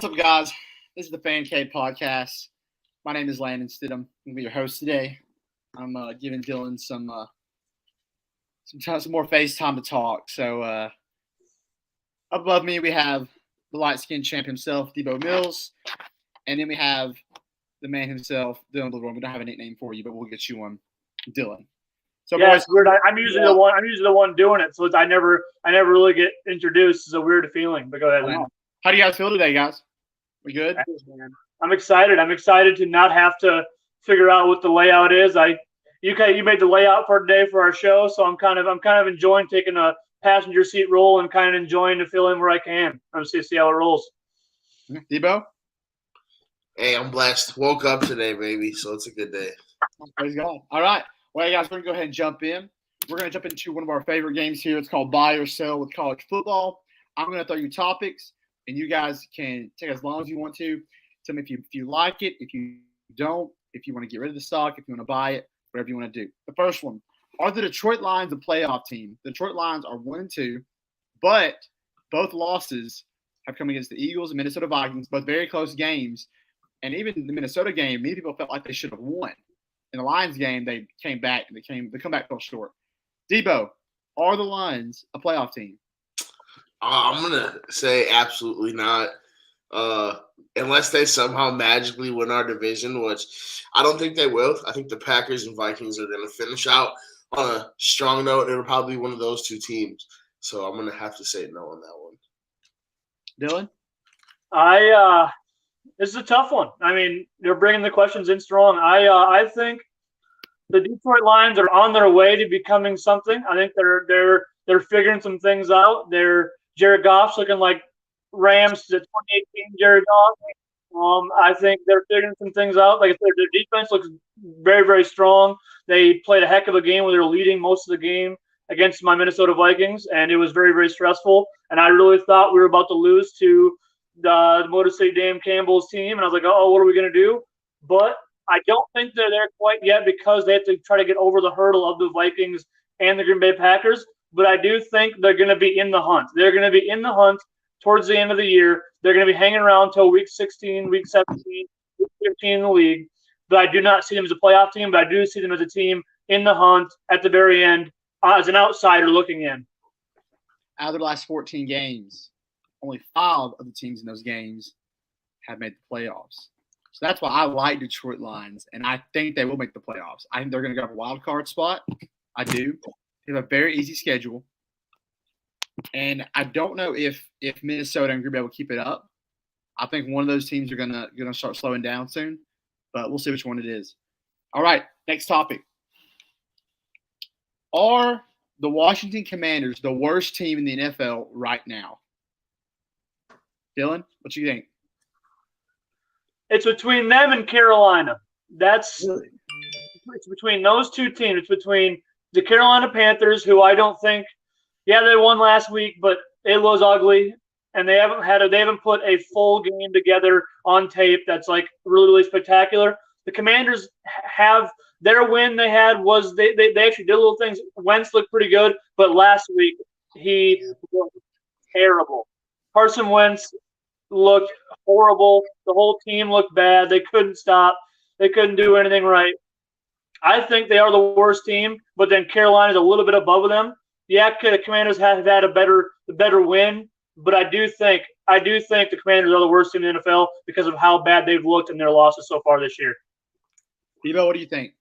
up, guys? This is the Fan Cave Podcast. My name is Landon Stidham. I'm gonna be your host today. I'm giving Dylan some more FaceTime to talk. So up above me we have the light skinned champ himself, Debo Mills, and then we have the man himself, Dylan Blue. We don't have a nickname for you, but we'll get you one, Dylan. So yeah, boys, it's weird. I'm usually the one. I'm usually the one doing it, so I never really get introduced. It's a weird feeling. But go ahead, Landon. How do you guys feel today, guys? We good? I'm excited. I'm excited to not have to figure out what the layout is. You made the layout for today for our show, so I'm kind of enjoying taking a passenger seat role and kind of enjoying to fill in where I can. I'm just see how it rolls. Debo? Hey, I'm blessed. Woke up today, baby, so it's a good day. Praise God. All right. Well, guys, we're going to go ahead and jump in. We're going to jump into one of our favorite games here. It's called Buy or Sell with college football. I'm going to throw you topics, and you guys can take as long as you want to. Tell me if you like it, if you don't, if you want to get rid of the stock, if you want to buy it, whatever you want to do. The first one, are the Detroit Lions a playoff team? The Detroit Lions are 1-2, but both losses have come against the Eagles and Minnesota Vikings, both very close games. And even the Minnesota game, many people felt like they should have won. In the Lions game, they came back and the comeback fell short. Debo, are the Lions a playoff team? I'm gonna say absolutely not. Unless they somehow magically win our division, which I don't think they will. I think the Packers and Vikings are going to finish out on a strong note. It'll probably be one of those two teams. So I'm going to have to say no on that Dylan? one. This is a tough one. I mean, they're bringing the questions in strong. I think the Detroit Lions are on their way to becoming something. I think they're figuring some things out. Jared Goff's looking like Rams to 2018 Jared Goff. I think they're figuring some things out. Like I said, their defense looks very, very strong. They played a heck of a game where they were leading most of the game against my Minnesota Vikings, and it was very, very stressful. And I really thought we were about to lose to the Motor City Dan Campbell's team, and I was like, oh, what are we going to do? But I don't think they're there quite yet because they have to try to get over the hurdle of the Vikings and the Green Bay Packers. But I do think they're going to be in the hunt. They're going to be in the hunt towards the end of the year. They're going to be hanging around until week 16, week 17, week 15 in the league. But I do not see them as a playoff team, but I do see them as a team in the hunt at the very end as an outsider looking in. Out of the last 14 games, only 5 of the teams in those games have made the playoffs. So that's why I like Detroit Lions, and I think they will make the playoffs. I think they're going to go for a wild card spot. I do. They have a very easy schedule. And I don't know if Minnesota and Green Bay will keep it up. I think one of those teams are gonna start slowing down soon, but we'll see which one it is. All right, next topic. Are the Washington Commanders the worst team in the NFL right now? Dylan, what do you think? It's between them and Carolina. It's between those two teams. It's between the Carolina Panthers, who I don't think. Yeah, they won last week, but it was ugly, and they haven't put a full game together on tape that's like really, really spectacular. The Commanders have their win. They had was they actually did little things. Wentz looked pretty good, but last week he looked terrible. Carson Wentz looked horrible. The whole team looked bad. They couldn't stop. They couldn't do anything right. I think they are the worst team, but then Carolina's a little bit above them. Yeah, the Commanders have had the better win, but I do think the Commanders are the worst team in the NFL because of how bad they've looked in their losses so far this year. Debo, what do you think?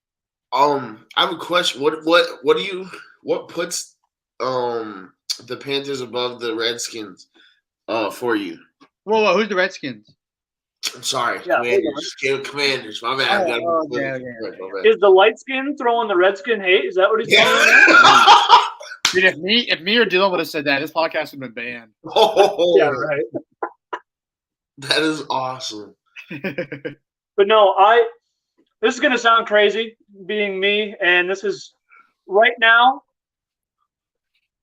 I have a question. What puts the Panthers above the Redskins for you? Whoa, who's the Redskins? I'm sorry, yeah, Commanders. My bad. Is the light skin throwing the Redskin hate? Is that what he's saying? Dude, if me or Dylan would have said that, this podcast would have been banned. Oh, yeah, right. That is awesome. But no, this is gonna sound crazy, being me, and this is right now.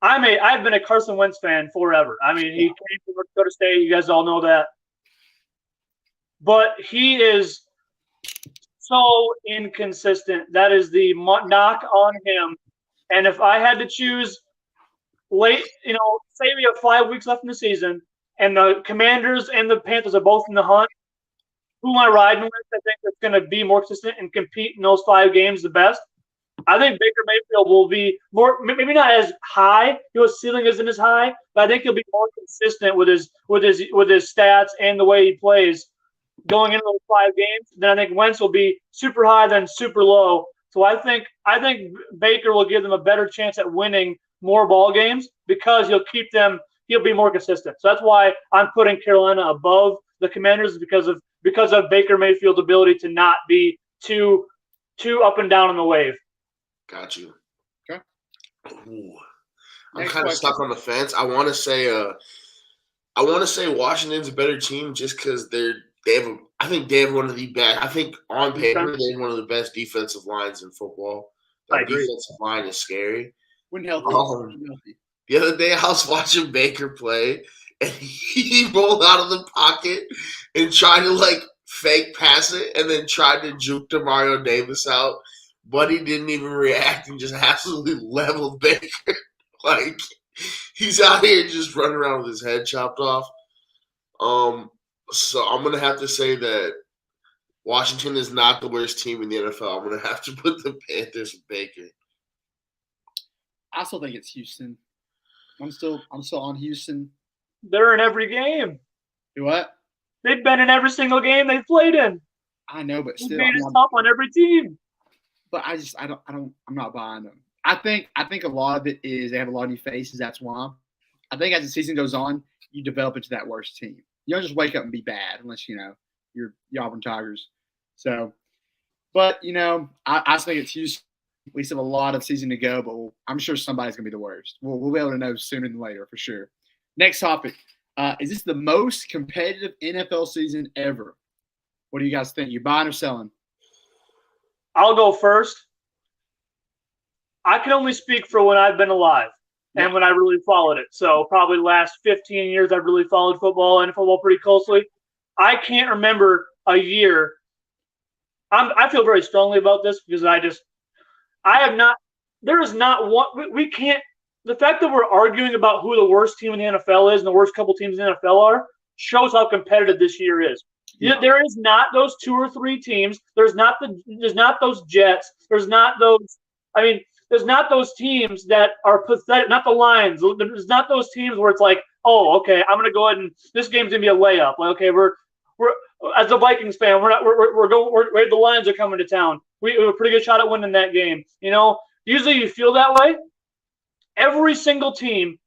I've been a Carson Wentz fan forever. I mean, he came from North Dakota State. You guys all know that. But he is so inconsistent. That is the knock on him. And if I had to choose late, say we have 5 weeks left in the season, and the Commanders and the Panthers are both in the hunt. Who am I riding with? I think that's going to be more consistent and compete in those 5 games the best. I think Baker Mayfield will be more, maybe not as high. His ceiling isn't as high, but I think he'll be more consistent with his stats and the way he plays going into those 5 games. Then I think Wentz will be super high, then super low. So I think Baker will give them a better chance at winning more ball games because he'll be more consistent. So that's why I'm putting Carolina above the Commanders because of Baker Mayfield's ability to not be too up and down on the wave. Got you. Okay. Ooh. I'm kind of stuck on the fence. I want to say Washington's a better team just because I think they have one of the best. I think on paper they have one of the best defensive lines in football. That defensive line is scary. When healthy. The other day I was watching Baker play, and he rolled out of the pocket and tried to fake pass it, and then tried to juke Demario Davis out. But he didn't even react and just absolutely leveled Baker. He's out here just running around with his head chopped off. So I'm going to have to say that Washington is not the worst team in the NFL. I'm going to have to put the Panthers with Baker. I still think it's Houston. I'm still on Houston. They're in every game. Do what? They've been in every single game they've played in. I know, but still, they've made it tough on every team. But I'm not buying them. I think a lot of it is they have a lot of new faces. That's why. I think as the season goes on, you develop into that worst team. You don't just wake up and be bad unless you're the Auburn Tigers. So, but I think it's Houston. We still have a lot of season to go, but I'm sure somebody's gonna be the worst. We'll be able to know sooner than later for sure. Next topic: is this the most competitive NFL season ever? What do you guys think? You buying or selling? I'll go first. I can only speak for when I've been alive and when I really followed it. So probably the last 15 years I've really followed football and football pretty closely. I can't remember a year. I feel very strongly about this because there is not one. We can't. The fact that we're arguing about who the worst team in the NFL is and the worst couple teams in the NFL are shows how competitive this year is. Yeah. There is not those 2 or 3 teams. There's not those Jets. There's not those teams that are pathetic. Not the Lions. There's not those teams where it's like, oh, okay, I'm gonna go ahead and this game's gonna be a layup. Like, okay, we're as a Vikings fan, the Lions are coming to town. We have a pretty good shot at winning that game. Usually you feel that way. Every single team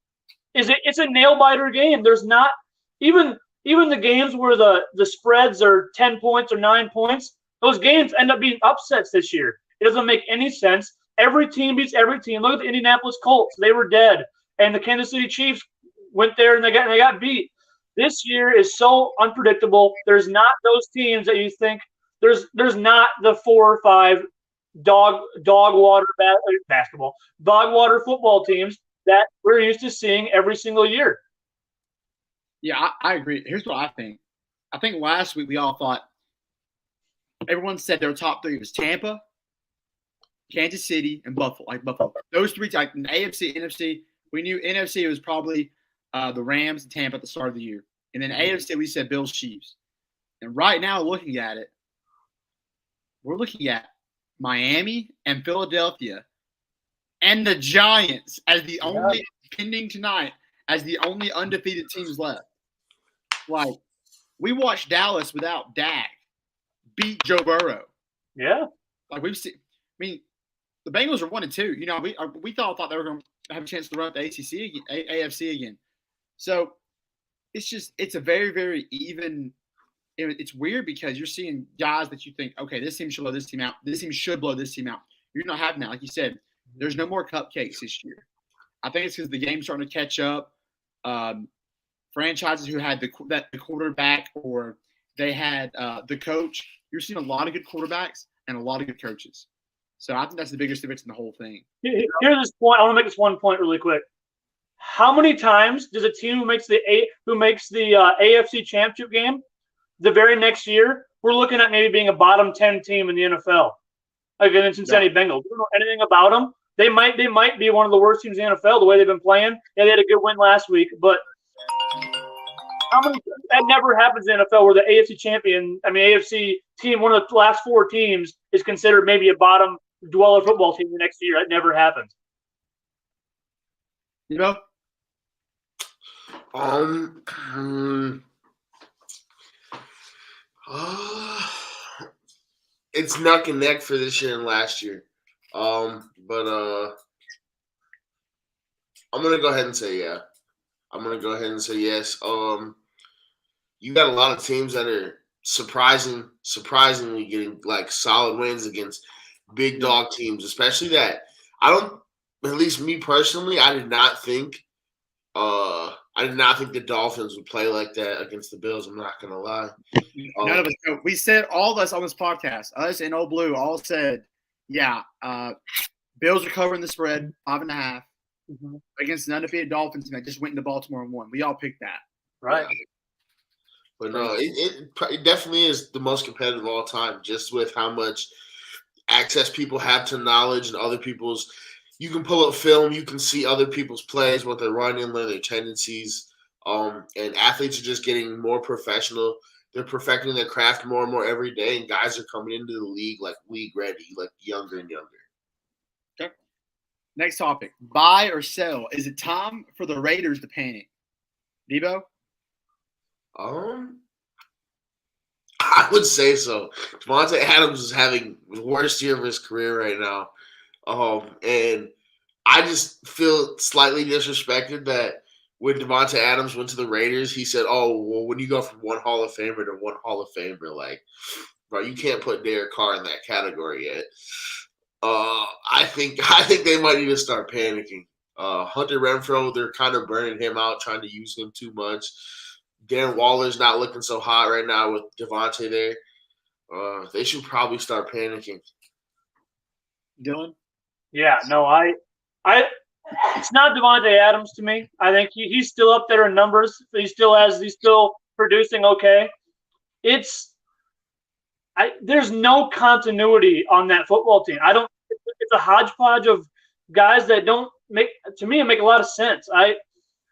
it's a nail biter game. There's not even the games where the spreads are 10 points or 9 points, those games end up being upsets this year. It doesn't make any sense. Every team beats every team. Look at the Indianapolis Colts. They were dead. And the Kansas City Chiefs went there and they got beat. This year is so unpredictable. There's not those teams that you think there's not the 4 or 5 dog water football teams that we're used to seeing every single year. Yeah, I agree. Here's what I think. I think last week we all thought everyone said their top 3 was Tampa, Kansas City, and Buffalo. Those 3, like AFC, NFC. We knew NFC was probably the Rams and Tampa at the start of the year. And then AFC, we said Bills, Chiefs. And right now, looking at it, we're looking at Miami and Philadelphia and the Giants as the only pending tonight as the only undefeated teams left. Like, we watched Dallas without Dak beat Joe Burrow. Yeah. Like, we've seen – I mean, the Bengals are 1-2. We thought they were going to have a chance to run up the AFC again. So, it's a very, very even – it's weird because you're seeing guys that you think, okay, this team should blow this team out. This team should blow this team out. You're not having that. Like you said, there's no more cupcakes this year. I think it's because the game's starting to catch up. Franchises who had the quarterback or they had the coach, you're seeing a lot of good quarterbacks and a lot of good coaches. So I think that's the biggest difference in the whole thing. Here's this point. I want to make this one point really quick. How many times does a team who makes the AFC Championship game the very next year, we're looking at maybe being a bottom 10 team in the NFL? Like in Cincinnati Bengals. We don't know anything about them. They might be one of the worst teams in the NFL the way they've been playing. Yeah, they had a good win last week, but How many? That never happens in the NFL where the AFC team, one of the last 4 teams, is considered maybe a bottom dweller football team the next year. That never happens. You know? It's neck and neck for this year and last year. But I'm gonna go ahead and say yeah. I'm gonna go ahead and say yes. You got a lot of teams that are surprisingly getting like solid wins against big dog teams, especially that at least me personally, I did not think the Dolphins would play like that against the Bills. I'm not gonna lie. None of us. We said, all of us on this podcast, us and Old Blue, all said, yeah, Bills are covering the spread 5.5 against an undefeated Dolphins, and they just went into Baltimore and won. We all picked that. Right. But no, it definitely is the most competitive of all time, just with how much access people have to knowledge and other people's. You can pull up film, you can see other people's plays, what they're running, their tendencies. And athletes are just getting more professional. They're perfecting their craft more and more every day, and guys are coming into the league like league ready, like younger and younger. Okay. Next topic: buy or sell. Is it time for the Raiders to panic? Debo? I would say so. Davante Adams is having the worst year of his career right now. And I just feel slightly disrespected that when Davante Adams went to the Raiders, he said, "Oh, well, when you go from one Hall of Famer to one Hall of Famer, like, bro, you can't put Derek Carr in that category yet." I think they might need to start panicking. Hunter Renfrow, they're kind of burning him out, trying to use him too much. Darren Waller's not looking so hot right now with Davante there. They should probably start panicking. Dylan? Yeah, no, it's not Davante Adams to me. I think he's still up there in numbers. He's still producing okay. There's no continuity on that football team. It's a hodgepodge of guys that don't make a lot of sense. I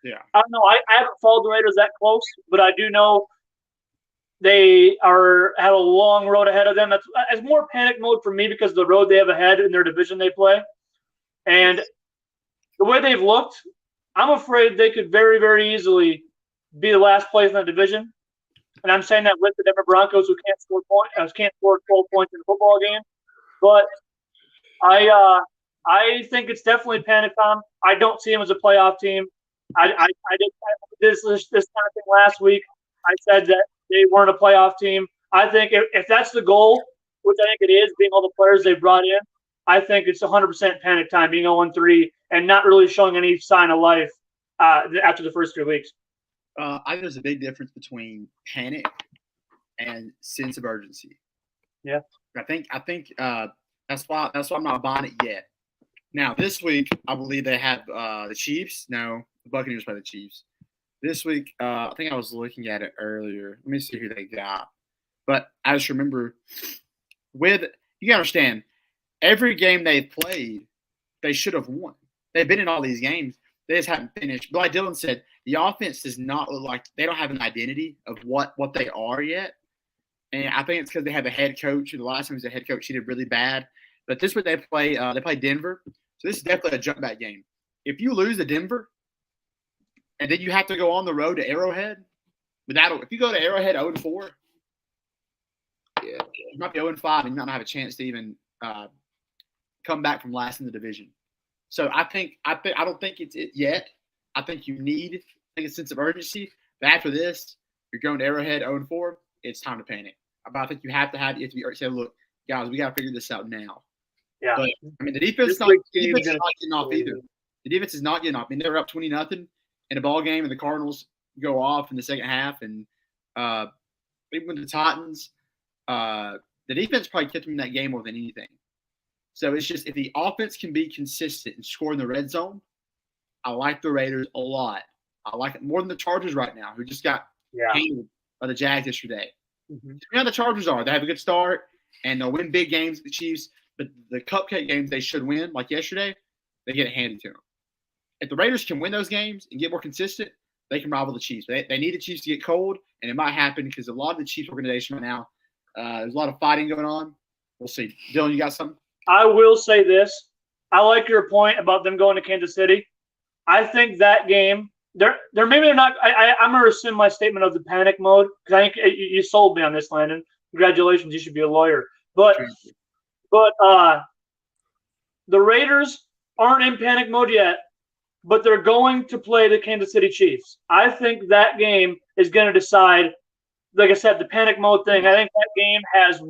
don't know. I haven't followed the Raiders that close, but I do know they have a long road ahead of them. It's more panic mode for me because of the road they have ahead in their division they play. And the way they've looked, I'm afraid they could very, very easily be the last place in the division. And I'm saying that with the Denver Broncos, who can't score 12 points in a football game. But I think it's definitely panic time. I don't see them as a playoff team. I did this kind of thing last week. I said that they weren't a playoff team. I think if that's the goal, which I think it is, being all the players they brought in, I think it's 100% panic time, being 0-3 and not really showing any sign of life after the first 3 weeks. I think there's a big difference between panic and sense of urgency. Yeah, I think that's why I'm not buying it yet. Now this week, I believe they have the Chiefs. No, the Buccaneers play the Chiefs this week. I think I was looking at it earlier. Let me see who they got. But I just remember you gotta understand, every game they've played, they should have won. They've been in all these games. They just haven't finished. But like Dylan said, the offense does not look like they don't have an identity of what they are yet. And I think it's because they have a head coach. The last time he was a head coach, he did really bad. But this week they play Denver. So this is definitely a jump back game. If you lose to Denver and then you have to go on the road to Arrowhead, if you go to Arrowhead 0-4, you might be 0-5 and you might not have a chance to even come back from last in the division. So I don't think it's it yet. I think you need a sense of urgency. But after this, you're going to Arrowhead 0-4. It's time to panic. But I think you have to say, look, guys, we got to figure this out now. Yeah. But I mean, the defense is not getting off either. The defense is not getting off. I mean, they were up 20-0 in a ball game, and the Cardinals go off in the second half, and even with the Titans, the defense probably kept them in that game more than anything. So it's just if the offense can be consistent and score in the red zone, I like the Raiders a lot. I like it more than the Chargers right now, who just got handled by the Jags yesterday. Mm-hmm. You know how the Chargers are. They have a good start, and they'll win big games with the Chiefs, but the cupcake games they should win, like yesterday, they get it handed to them. If the Raiders can win those games and get more consistent, they can rival the Chiefs. They need the Chiefs to get cold, and it might happen because a lot of the Chiefs organization right now, there's a lot of fighting going on. We'll see. Dylan, you got something? I will say this. I like your point about them going to Kansas City. I think that game, they're not. I'm going to rescind my statement of the panic mode because I think you sold me on this, Landon. Congratulations, you should be a lawyer. But the Raiders aren't in panic mode yet, but they're going to play the Kansas City Chiefs. I think that game is going to decide. Like I said, the panic mode thing. I think that game has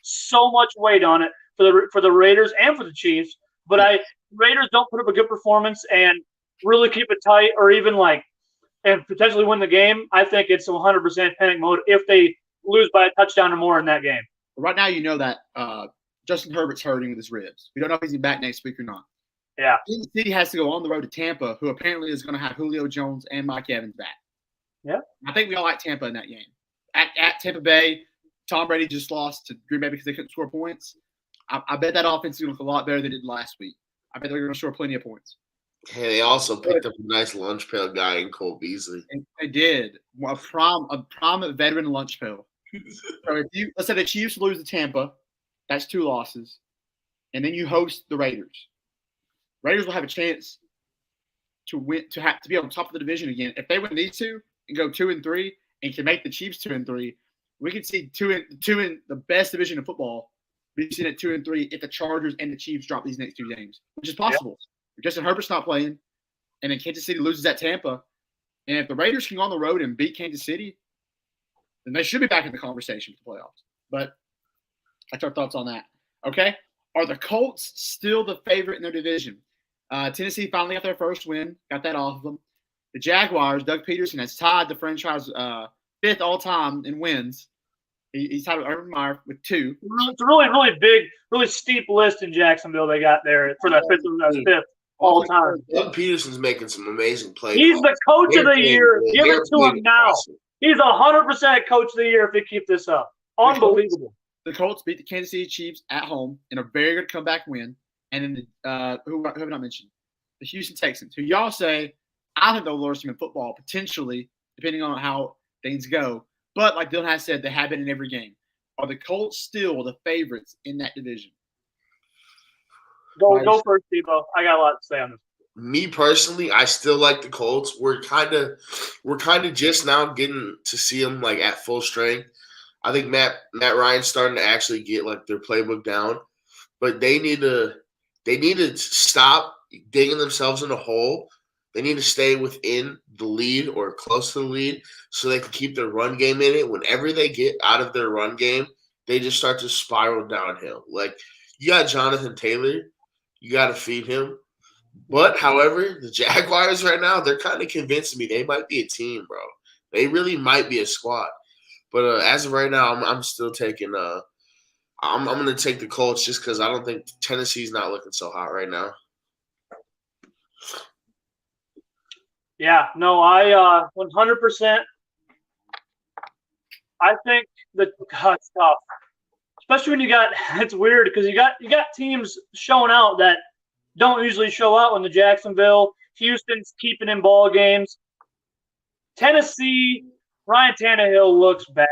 so much weight on it for the Raiders and for the Chiefs. But Raiders don't put up a good performance and really keep it tight, or even and potentially win the game. I think it's 100% panic mode if they lose by a touchdown or more in that game. Right now, you know that Justin Herbert's hurting with his ribs. We don't know if he's back next week or not. Yeah. Kansas City has to go on the road to Tampa, who apparently is going to have Julio Jones and Mike Evans back. Yeah. I think we all like Tampa in that game. At Tampa Bay, Tom Brady just lost to Green Bay because they couldn't score points. I bet that offense is going to look a lot better than it did last week. I bet they're going to score plenty of points. Hey, they also picked up a nice lunch pail guy in Cole Beasley. And they did. A prime veteran lunch pail. So let's say the Chiefs lose to Tampa, that's 2 losses, and then you host the Raiders. Raiders will have a chance to win, to be on top of the division again. If they win these 2 and go 2-3 and can make the Chiefs 2-3, we can see 2 in the best division of football. We've seen it 2-3 if the Chargers and the Chiefs drop these next 2 games, which is possible. Yep. Justin Herbert's not playing, and then Kansas City loses at Tampa. And if the Raiders can go on the road and beat Kansas City, then they should be back in the conversation for the playoffs. But that's our thoughts on that. Okay? Are the Colts still the favorite in their division? Tennessee finally got their first win, got that off of them. The Jaguars, Doug Peterson has tied the franchise 5th all-time in wins. He's tied with Urban Meyer with 2. It's a really, really big, really steep list in Jacksonville they got there for that 5th all-time. Doug Peterson's making some amazing plays. He's the coach of the year. Give it to him now. He's 100% coach of the year if they keep this up. Unbelievable. The Colts beat the Kansas City Chiefs at home in a very good comeback win. And then who have I not mentioned? The Houston Texans, who y'all say, I think they'll the lowest team in football, potentially, depending on how things go. But like Dylan has said, they have been in every game. Are the Colts still the favorites in that division? Go first, Steve-O. I got a lot to say on this. Me personally, I still like the Colts. We're kind of just now getting to see them at full strength. I think Matt Ryan's starting to actually get their playbook down, but they need to stop digging themselves in a hole. They need to stay within the lead or close to the lead so they can keep their run game in it. Whenever they get out of their run game, they just start to spiral downhill. You got Jonathan Taylor, you got to feed him. But, however, the Jaguars right now, they're kind of convincing me they might be a team, bro. They really might be a squad. But as of right now, I'm still taking I'm going to take the Colts just because I don't think Tennessee's not looking so hot right now. Yeah, no, I 100%. I think it's tough, especially when you got. It's weird because you got teams showing out that don't usually show out when the Jacksonville, Houston's keeping in ball games. Tennessee, Ryan Tannehill looks bad.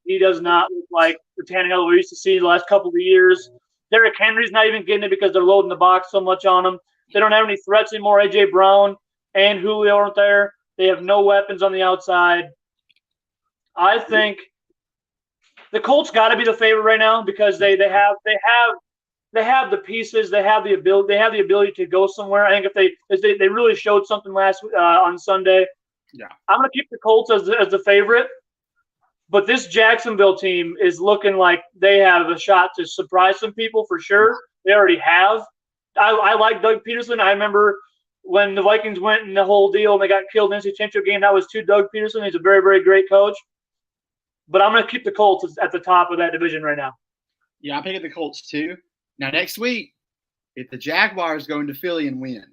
He does not look like the Tannehill we used to see the last couple of years. Derrick Henry's not even getting it because they're loading the box so much on him. They don't have any threats anymore. A.J. Brown and Julio aren't there. They have no weapons on the outside. I think the Colts got to be the favorite right now because they have the pieces. They have the ability to go somewhere. I think if they really showed something last on Sunday. Yeah, I'm going to keep the Colts as the favorite. But this Jacksonville team is looking like they have a shot to surprise some people for sure. They already have. I like Doug Peterson. I remember when the Vikings went in the whole deal and they got killed in the championship game. That was to Doug Peterson. He's a very, very great coach. But I'm going to keep the Colts at the top of that division right now. Yeah, I'm picking the Colts too. Now, next week, if the Jaguars go into Philly and win,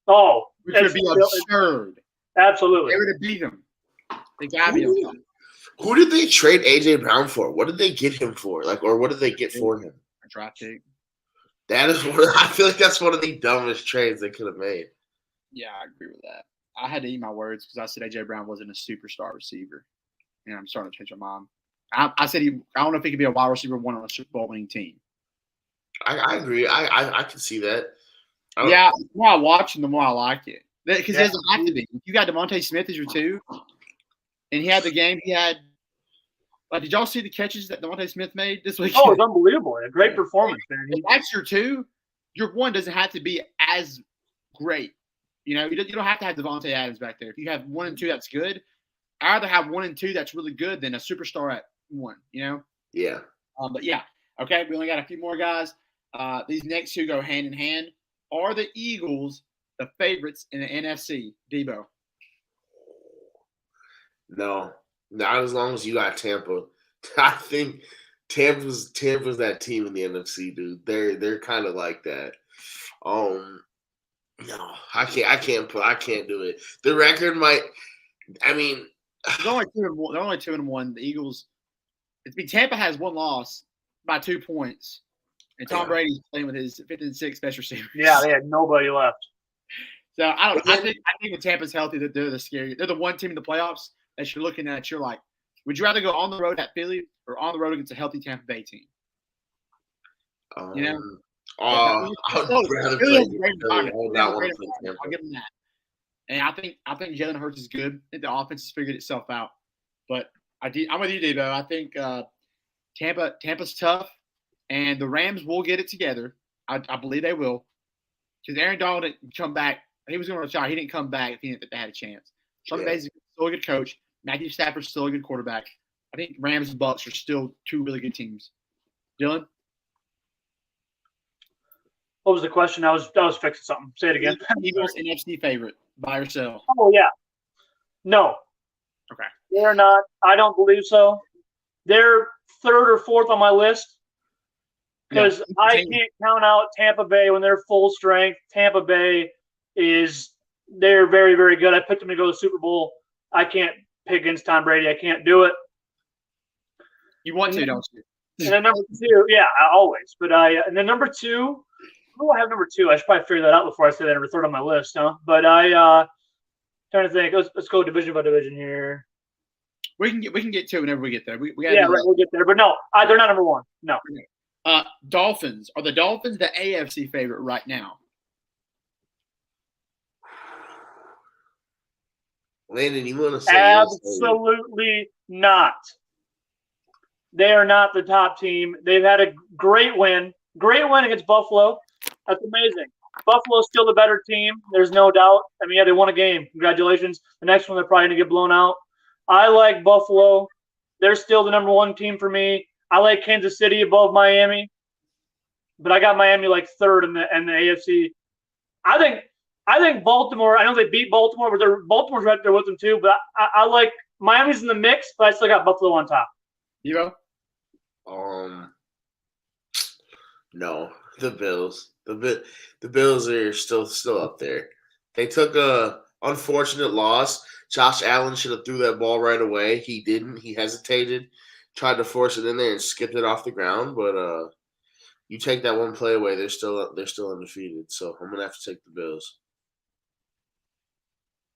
which would be absurd. Absolutely. They would have beat them. They got to be on top. Who did they trade A.J. Brown for? What did they get him for? Or what did they get for him? A draft pick. I feel like that's one of the dumbest trades they could have made. Yeah, I agree with that. I had to eat my words because I said A.J. Brown wasn't a superstar receiver. And I'm starting to change my mind. I said I don't know if he could be a wide receiver one on a Super Bowl winning team. I agree. I can see that. Yeah, the more I watch him, the more I like it. Because Yeah. it doesn't have to be. You got DeVonta Smith as your two, and he had the game. He had did y'all see the catches that DeVonta Smith made this week? Oh, it's unbelievable. A great performance, man. If that's your two, your one doesn't have to be as great. You don't have to have Devontae Adams back there. If you have 1 and 2, that's good. I'd rather have 1 and 2 that's really good than a superstar at 1. Yeah. But yeah, okay. We only got a few more guys. These next two go hand in hand. Are the Eagles the favorites in the NFC? Debo. No, not as long as you got Tampa. I think Tampa's that team in the NFC, dude. They're kind of like that. No, I can't do it. The record might. I mean, they're only 2-1. The Eagles. Tampa has 1 loss by 2 points, and Tom Brady's playing with his 5th and 6th best receivers. Yeah, they had nobody left. So I don't know. I think when Tampa's healthy, that they're the scary. They're the one team in the playoffs that you're looking at. You're like, would you rather go on the road at Philly or on the road against a healthy Tampa Bay team? I would rather play Philly. I'll give them that. And I think Jalen Hurts is good. I think the offense has figured itself out. But I'm with you, Debo. I think Tampa's tough, and the Rams will get it together. I believe they will. Because Aaron Donald didn't come back. He was going to retire. He didn't come back if he didn't think they had a chance. Sean McVay's still a good coach. Matthew Stafford's still a good quarterback. I think Rams and Bucks are still 2 really good teams. Dylan? What was the question? I was fixing something. Say it again. Eagles NFC favorite, buy or sell? Oh, yeah. No. Okay. They're not. I don't believe so. They're 3rd or 4th on my list because I can't count out Tampa Bay when they're full strength. Tampa Bay they're very, very good. I picked them to go to the Super Bowl. I can't pick against Tom Brady. I can't do it. You want to, don't you? And then number 2, yeah, always. But and then number 2, who do I have number 2? I should probably figure that out before I say that number 3rd on my list, huh? But trying to think. Let's go division by division here. We can get to it whenever we get there. We'll get there. But no, they're not number 1. No. Dolphins. Are the Dolphins the AFC favorite right now? Landon, you want to say absolutely not. They are not the top team. They've had a great win against Buffalo. That's amazing. Buffalo's still the better team. There's no doubt. I mean, yeah, they won a game. Congratulations. The next one, they're probably going to get blown out. I like Buffalo. They're still the number 1 team for me. I like Kansas City above Miami, but I got Miami like 3rd in the AFC. I think Baltimore. I know they beat Baltimore, but Baltimore's right there with them too. But I like Miami's in the mix, but I still got Buffalo on top. You go. No, the Bills. The Bills are still up there. They took a unfortunate loss. Josh Allen should have threw that ball right away. He didn't. He hesitated, tried to force it in there and skipped it off the ground. But you take that one play away, they're still undefeated. So I'm gonna have to take the Bills.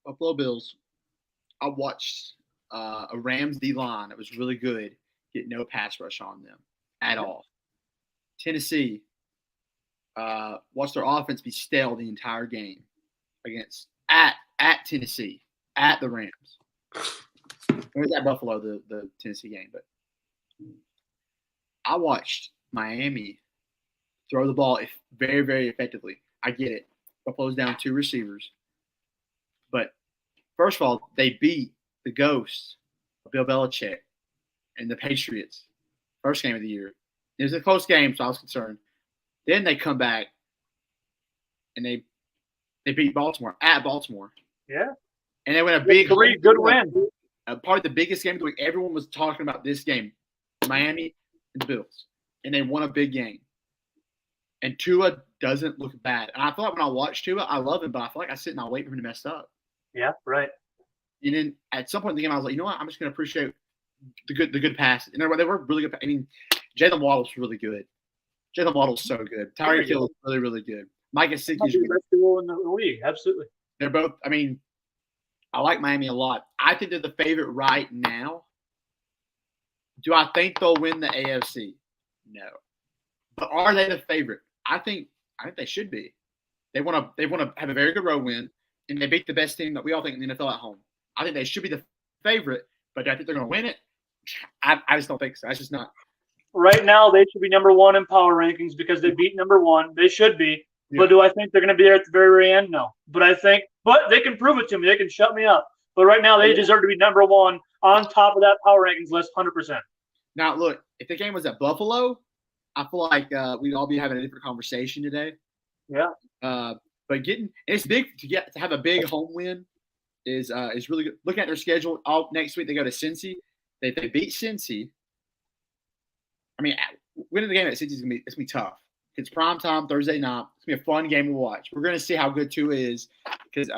Buffalo Bills. I watched a Rams D-line that was really good. Get no pass rush on them at all. Tennessee. Watched their offense be stale the entire game against at Tennessee, at the Rams. It was at Buffalo, the Tennessee game. But I watched Miami throw the ball very, very effectively. I get it. Buffalo's down 2 receivers. But first of all, they beat the ghost of Bill Belichick and the Patriots first game of the year. It was a close game, so I was concerned. Then they come back and they beat Baltimore at Baltimore. Yeah. And they win a big good win. Probably the biggest game of the week. Everyone was talking about this game, Miami and the Bills. And they won a big game. And Tua doesn't look bad. And I feel like when I watch Tua, I love him, but I feel like I sit and I wait for him to mess up. Yeah, right. And then at some point in the game, I was like, you know what? I'm just going to appreciate the good passes. And they were really good. I mean, Jalen Waddle's really good. Jalen Waddle's so good. Tyreek Hill's really, really good. Mike Gesicki's really good in the league. Absolutely. They're both. I mean, I like Miami a lot. I think they're the favorite right now. Do I think they'll win the AFC? No. But are they the favorite? I think they should be. They want to have a very good road win, and they beat the best team that we all think in the NFL at home. I think they should be the favorite, but do I think they're going to win it? I just don't think so. That's just not. Right now, they should be number one in power rankings because they beat number one. They should be. Yeah. But do I think they're going to be there at the very, very end? No. But they can prove it to me. They can shut me up. But right now, they deserve to be number one on top of that power rankings list, 100%. Now, look, if the game was at Buffalo, I feel like we'd all be having a different conversation today. Yeah. But it's big to have a big home win is really good. Looking at their schedule, next week they go to Cincy. They beat Cincy. I mean, winning the game at Cincy is gonna be tough. It's prime time Thursday night. It's gonna be a fun game to watch. We're gonna see how good Tua is because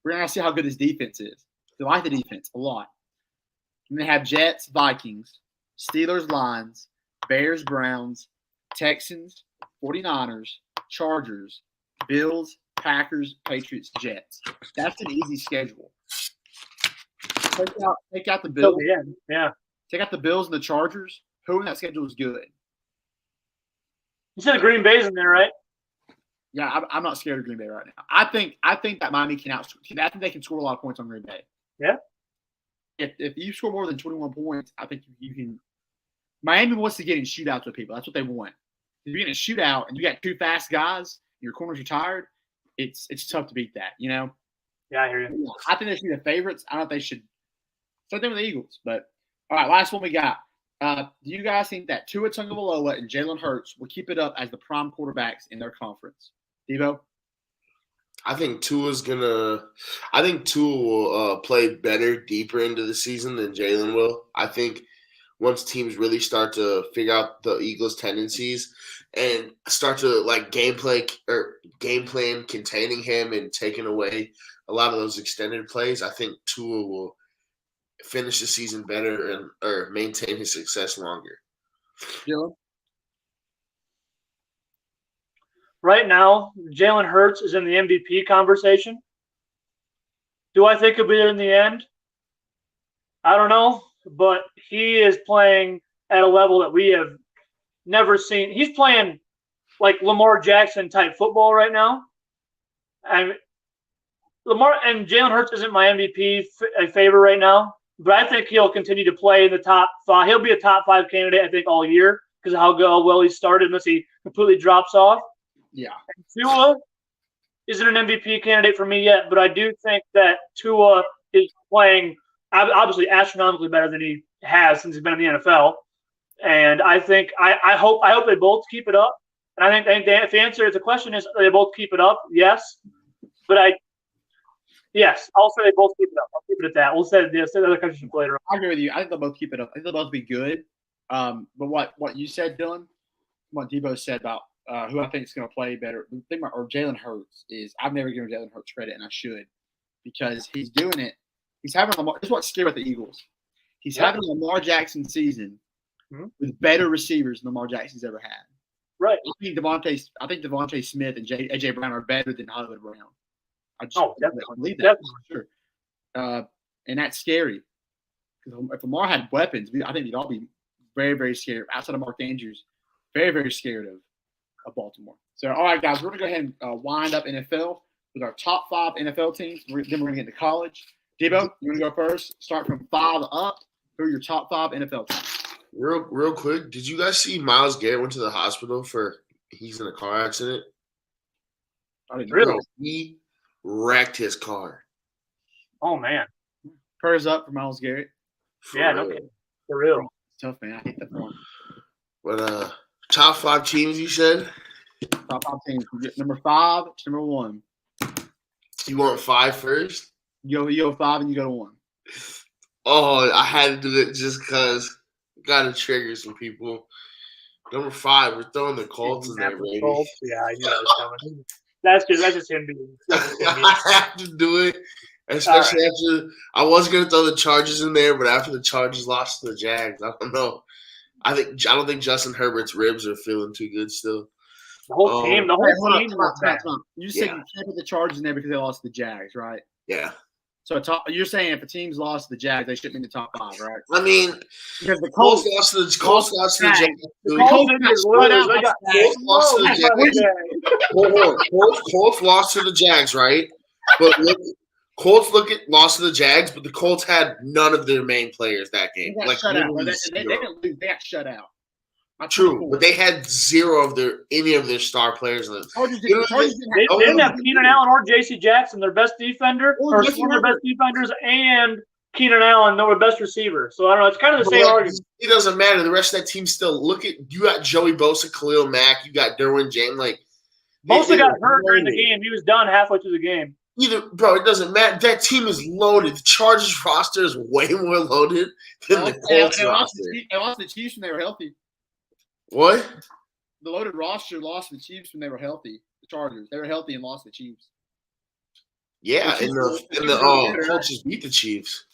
we're gonna see how good his defense is. I like the defense a lot. And they have Jets, Vikings, Steelers, Lions, Bears, Browns, Texans, 49ers, Chargers, Bills, Packers, Patriots, Jets. That's an easy schedule. Take out the Bills. Yeah. Take out the Bills and the Chargers. Who in that schedule is good? You said Green Bay's in there, right? Yeah, I'm not scared of Green Bay right now. I think that Miami I think they can score a lot of points on Green Bay. Yeah. If you score more than 21 points, I think you can. Miami wants to get in shootouts with people. That's what they want. If you're in a shootout and you got two fast guys, your corners are tired, it's tough to beat that, you know? Yeah, I hear you. I think they should be the favorites. I don't know if they should. Same thing with the Eagles. But, all right, last one we got. Do you guys think that Tua Tagovailoa and Jalen Hurts will keep it up as the prime quarterbacks in their conference? Devo? I think Tua will play better deeper into the season than Jalen will. I think once teams really start to figure out the Eagles' tendencies and start to game plan containing him and taking away a lot of those extended plays, I think Tua will finish the season better or maintain his success longer. Dylan? Right now, Jalen Hurts is in the MVP conversation. Do I think he'll be there in the end? I don't know, but he is playing at a level that we have never seen. He's playing like Lamar Jackson type football right now. And Jalen Hurts isn't my MVP favorite right now, but I think he'll continue to play in the top five. He'll be a top five candidate, I think, all year because of how well he started unless he completely drops off. Yeah. And Tua isn't an MVP candidate for me yet, but I do think that Tua is playing obviously astronomically better than he has since he's been in the NFL. And I think I hope they both keep it up. And I think if the answer to the question is they both keep it up, yes. But I'll say they both keep it up. I'll keep it at that. We'll say the other questions later on. I agree with you. I think they'll both keep it up. I think they'll both be good. But what you said, Dylan, what Debo said about who I think is going to play better, or Jalen Hurts is I've never given Jalen Hurts credit, and I should, because he's doing it. He's having Lamar. This is what's scary with the Eagles. He's having a Lamar Jackson season with better receivers than Lamar Jackson's ever had. Right. I think Devontae Smith and AJ Brown are better than Hollywood Brown. I just definitely. believe that for sure. And that's scary. Because if Lamar had weapons, I think we'd all be very, very scared. Outside of Mark Andrews, very, very scared of Baltimore. So, all right, guys, we're going to go ahead and wind up NFL with our top 5 NFL teams. Then we're going to get into college. Debo, you want to go first? Start from 5 up. Who are your top 5 NFL teams? Real quick, did you guys see Myles Garrett went to the hospital he's in a car accident? I didn't know. Really? He wrecked his car. Oh, man. Prayers up for Myles Garrett. No kidding. For real. It's tough, man. I hate that one. But top 5 teams, you said? Top 5 teams. We get number 5 to number 1. You want 5 first? You go 5 and you go to 1. Oh, I had to do it just because. Got to trigger some people. Number 5, we're throwing the Colts in there, baby. Yeah, I knew that was coming. That's just him being. I have to do it, especially after I was going to throw the Chargers in there, but after the Chargers lost to the Jags, I don't know. I don't think Justin Herbert's ribs are feeling too good still. The whole team. You said you can't put the Chargers in there because they lost to the Jags, right? Yeah. So you're saying if a team's lost to the Jags, they shouldn't be in the top 5, right? I mean, Because the Colts Colts lost to the Jags. The Colts Colts didn't just lose. They got lost to the smoked by the Jags. Colts lost to the Jags, right? But lost to the Jags, but the Colts had none of their main players that game. They got Like shut out. literally They zero. didn't lose. They got shut out. True, but they had zero of any of their star players. They didn't have Keenan Allen or J.C. Jackson, their best defender, or one of their best defenders, and Keenan Allen, their best receiver. So I don't know. It's kind of the same argument. It doesn't matter. The rest of that team still you got Joey Bosa, Khalil Mack, you got Derwin James. Like Bosa got hurt during the game. He was done halfway through the game. Bro, it doesn't matter. That team is loaded. The Chargers roster is way more loaded than the Colts roster. They lost the Chiefs when they were healthy. What? The loaded roster lost the Chiefs when they were healthy. The Chargers. They were healthy and lost the Chiefs. Yeah, and the Colts just beat the Chiefs.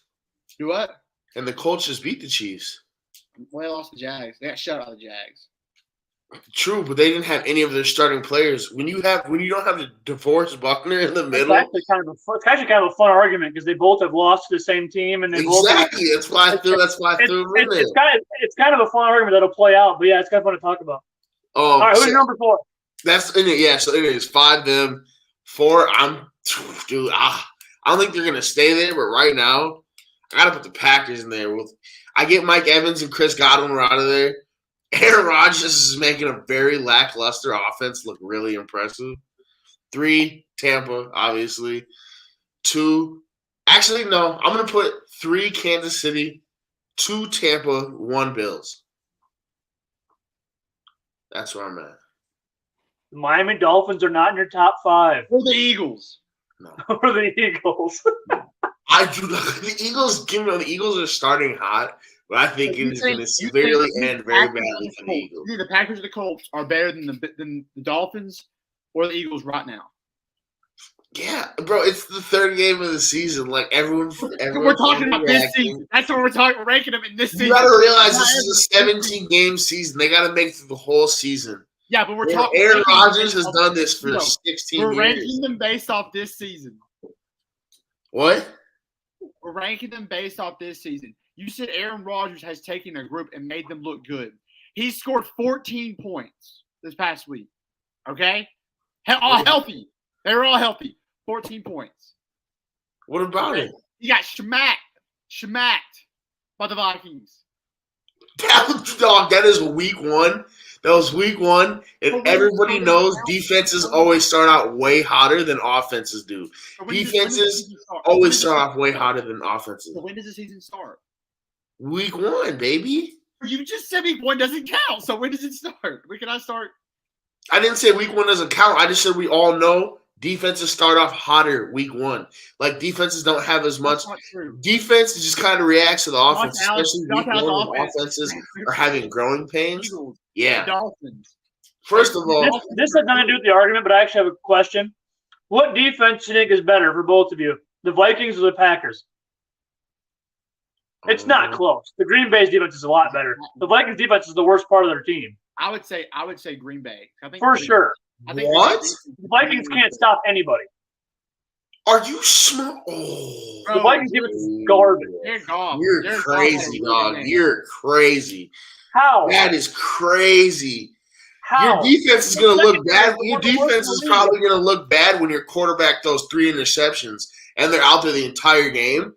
Do what? And the Colts just beat the Chiefs. Well, they lost the Jags. They got shut out of the Jags. True, but they didn't have any of their starting players. When you don't have the DeForest Buckner in the middle, it's actually kind of a fun argument because they both have lost to the same team, and they exactly. That's why I threw them in there. It's kind of a fun argument that'll play out, but yeah, it's kind of fun to talk about. All right, who's number 4? That's in it. Yeah, so it is 5 them, 4. I don't think they're gonna stay there, but right now, I gotta put the Packers in there. I get Mike Evans and Chris Godwin are out of there. Aaron Rodgers is making a very lackluster offense look really impressive. 3, Tampa, obviously. 2, actually, no. I'm going to put 3, Kansas City, 2, Tampa, 1, Bills. That's where I'm at. The Miami Dolphins are not in your top 5. Or the Eagles. No. Or the Eagles. I do not. The Eagles are starting hot. But I think it is going to severely end very badly for the Eagles. You think the Packers or the Colts are better than the Dolphins or the Eagles right now? Yeah, bro, it's the third game of the season. Like everyone we're talking about this season. That's what we're talking. We're ranking them in this season. You got to realize this is a 17-game season. They got to make it through the whole season. Yeah, but we're talking. Aaron Rodgers has done this for 16 years. We're ranking them based off this season. What? We're ranking them based off this season. You said Aaron Rodgers has taken a group and made them look good. He scored 14 points this past week. Okay? All healthy. They were all healthy. 14 points. What about it? He got schmacked by the Vikings. That is week 1. That was week 1, and everybody knows defenses always start out way hotter than offenses do. Defenses always start off way hotter than offenses. So when does the season start? Week 1, baby. You just said week 1 doesn't count. So when does it start? When can I start? I didn't say week 1 doesn't count. I just said we all know defenses start off hotter week 1. Like defenses don't have as much. Defense just kind of reacts to the offense, especially week 1 when offenses are having growing pains. Yeah. Dolphins. First of all, this has nothing to do with the argument, but I actually have a question. What defense do you think is better for both of you? The Vikings or the Packers? It's not close. The Green Bay's defense is a lot better. The Vikings defense is the worst part of their team. I would say Green Bay. I think sure. What? The Vikings can't stop anybody. Are you smart? Oh, the Vikings defense is garbage. You're crazy, dog. You're crazy. How? That is crazy. How? Your defense is going to look bad. Your defense is probably going to look bad when your quarterback throws 3 interceptions and they're out there the entire game.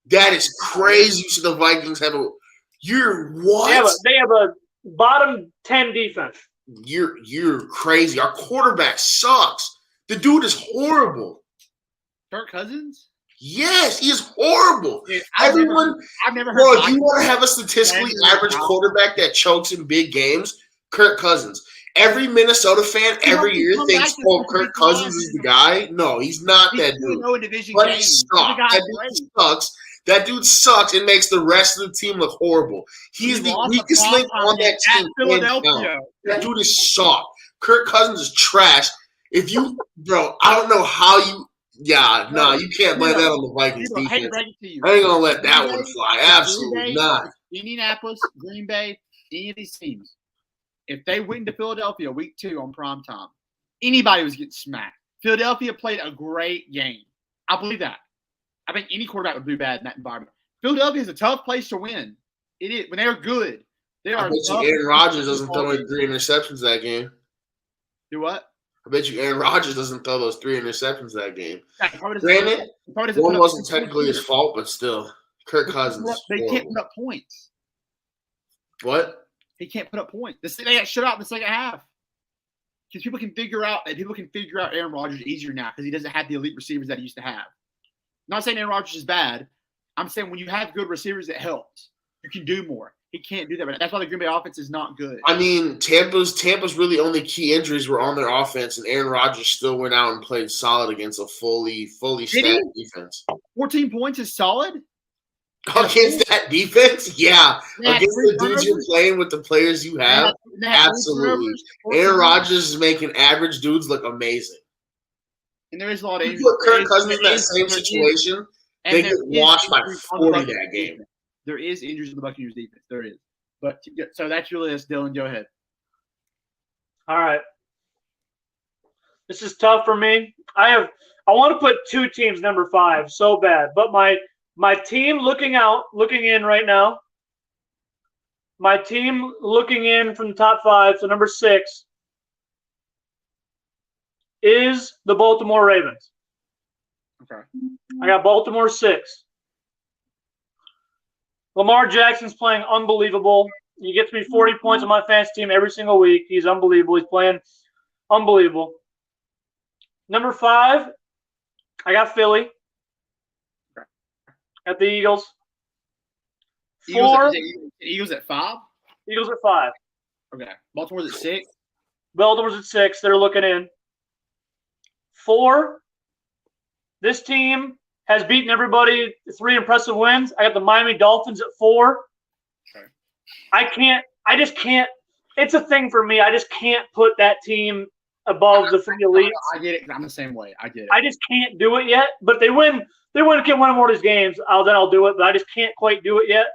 That is crazy. So the Vikings have you're what? They have a bottom 10 defense. You're crazy. Our quarterback sucks. The dude is horrible. Kirk Cousins? Yes, he is horrible. Dude, I've never heard. Bro, if you want to have a statistically average quarterback that chokes in big games, Kirk Cousins. Every Minnesota fan every year thinks, Kirk Cousins is the guy. No, he's not that dude. But he sucks. That dude sucks. That dude sucks and makes the rest of the team look horrible. He's the weakest link on that team. Philadelphia. That dude is soft. Kirk Cousins is trash. Bro, I don't know how you. Yeah, you can't blame that on the Vikings defense. I ain't gonna let that one fly. Absolutely not. Indianapolis, Green Bay, any of these teams, if they went into Philadelphia week 2 on primetime, anybody was getting smacked. Philadelphia played a great game. I believe that. I think any quarterback would do bad in that environment. Philadelphia is a tough place to win. It is when they're good. They I are bet you tough. Aaron Rodgers doesn't throw in 3 interceptions that game. Do what? I bet you Aaron Rodgers doesn't throw those 3 interceptions that game. Yeah, he probably Granted, doesn't one put up wasn't 2 technically his points. fault, but still, Kirk Cousins. They can't put up points. What? He can't put up points. They got shut out in the second half. Because people can figure out Aaron Rodgers easier now because he doesn't have the elite receivers that he used to have. I'm not saying Aaron Rodgers is bad. I'm saying when you have good receivers, it helps. You can do more. He can't do that. But that's why the Green Bay offense is not good. I mean, Tampa's really only key injuries were on their offense, and Aaron Rodgers still went out and played solid against a fully stacked defense. 14 points is solid? Against that defense? Yeah. Yeah, Against the dudes you're playing with the players you have? Absolutely. Aaron Rodgers is making average dudes look amazing. And there is a lot of injuries. You put Kirk Cousins in that same situation, they get washed by 40 that game. There is injuries in the Buccaneers defense. There is. But so that's your list, Dylan. Go ahead. All right. This is tough for me. I want to put 2 teams number 5 so bad, but my team looking in right now. My team looking in from the top 5, so number 6 is the Baltimore Ravens. Okay. I got Baltimore 6. Lamar Jackson's playing unbelievable. He gets me 40 points on my fantasy team every single week. He's unbelievable. He's playing unbelievable. Number 5, I got Philly. At the Eagles. 4. Eagles at 5? Eagles at 5. Okay. Baltimore's at 6? Baltimore's at 6. They're looking in. 4. This team has beaten everybody. 3 impressive wins. I got the Miami Dolphins at 4. Okay. I just can't. It's a thing for me. I just can't put that team above the 3 elites. I get it. I'm the same way. I get it. I just can't do it yet. But they win. They want to get one more of these games. Then I'll do it. But I just can't quite do it yet.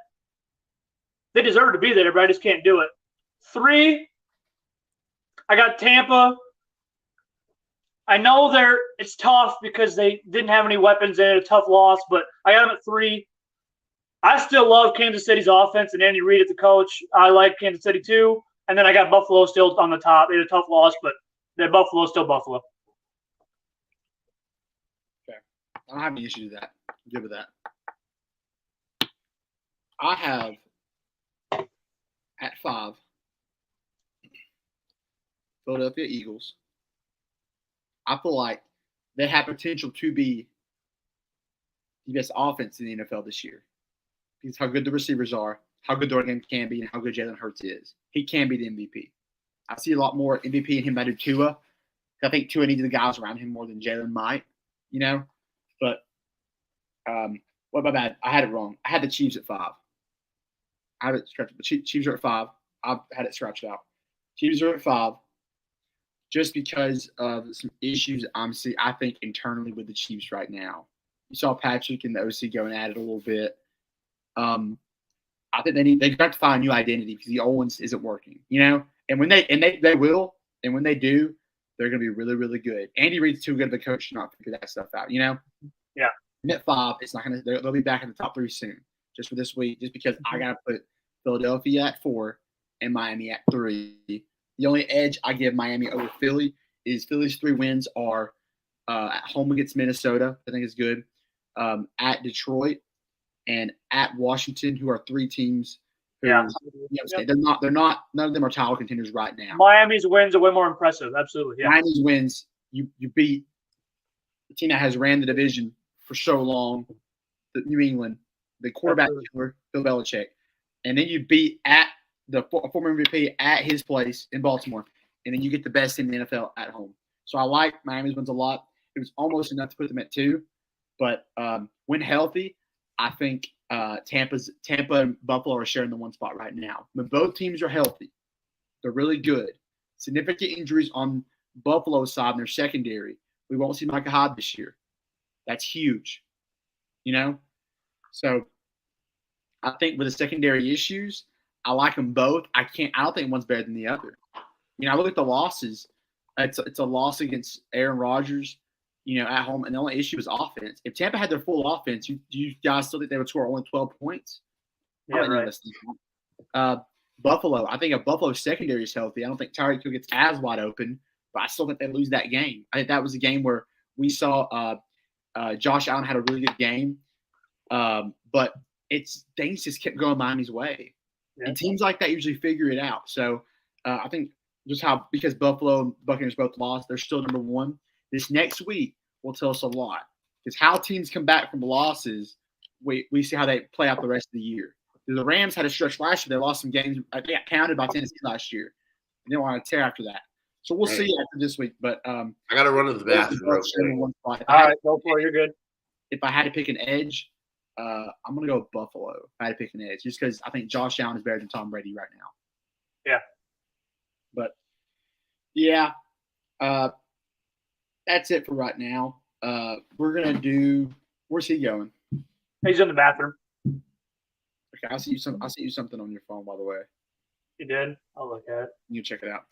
They deserve to be there, but I just can't do it. 3, I got Tampa. I know it's tough because they didn't have any weapons and a tough loss, but I got them at 3. I still love Kansas City's offense and Andy Reid as the coach. I like Kansas City too. And then I got Buffalo still on the top. They had a tough loss, but Buffalo's still Buffalo. I don't have any issue with that. I'm good with that. I have at 5 Philadelphia Eagles. I feel like they have potential to be the best offense in the NFL this year because how good the receivers are, how good the game can be, and how good Jalen Hurts is. He can be the MVP. I see a lot more MVP in him than I do Tua. I think Tua needs the guys around him more than Jalen might, But what my bad? I had it wrong. I had the Chiefs at 5. I have it scratched. The Chiefs are at 5. I've had it scratched out. Chiefs are at 5. Just because of some issues I think internally with the Chiefs right now. You saw Patrick and the OC going at it a little bit. I think they got to find a new identity because the old one isn't working, And when they will, and when they do, they're going to be really, really good. Andy Reid's too good of a coach to not figure that stuff out, Yeah. And at 5, it's not going to. They'll be back in the top 3 soon, just for this week. Just because I got to put Philadelphia at 4 and Miami at 3. The only edge I give Miami over Philly is Philly's 3 wins are at home against Minnesota. I think is good. At Detroit and at Washington, who are 3 teams. They're not. None of them are title contenders right now. Miami's wins are way more impressive. Absolutely. Yeah. Miami's wins. You beat the team that has ran the division for so long, the New England, the quarterback killer, Bill Belichick, and then you beat at the former MVP at his place in Baltimore, and then you get the best in the NFL at home. So I like Miami's wins a lot. It was almost enough to put them at 2, but when healthy, I think Tampa and Buffalo are sharing the 1 spot right now. When both teams are healthy, they're really good. Significant injuries on Buffalo's side in their secondary. We won't see Micah Hyde this year. That's huge, So I think with the secondary issues, I like them both. I don't think one's better than the other. I look at the losses. It's a loss against Aaron Rodgers. at home, and the only issue is offense. If Tampa had their full offense, you guys still think they would score only 12 points? Yeah, right. Buffalo. I think if Buffalo's secondary is healthy, I don't think Tyreek Hill gets as wide open, but I still think they lose that game. I think that was a game where we saw Josh Allen had a really good game, but things just kept going Miami's way. Yeah. And teams like that usually figure it out. So I think because Buffalo and Buccaneers both lost, they're still number one. This next week will tell us a lot. Because how teams come back from losses, we see how they play out the rest of the year. The Rams had a stretch last year. They lost some games. They got pounded by Tennessee last year. They didn't want to tear after that. So we'll see after this week. But I got to run to the bathroom. All right, go for it. You're good. If I had to pick an edge, I'm going to go with Buffalo. If I had to pick an edge, just because I think Josh Allen is better than Tom Brady right now. Yeah. But, yeah, that's it for right now. We're going to do – where's he going? He's in the bathroom. Okay, I see you something on your phone, by the way. You did? I'll look at it. You check it out.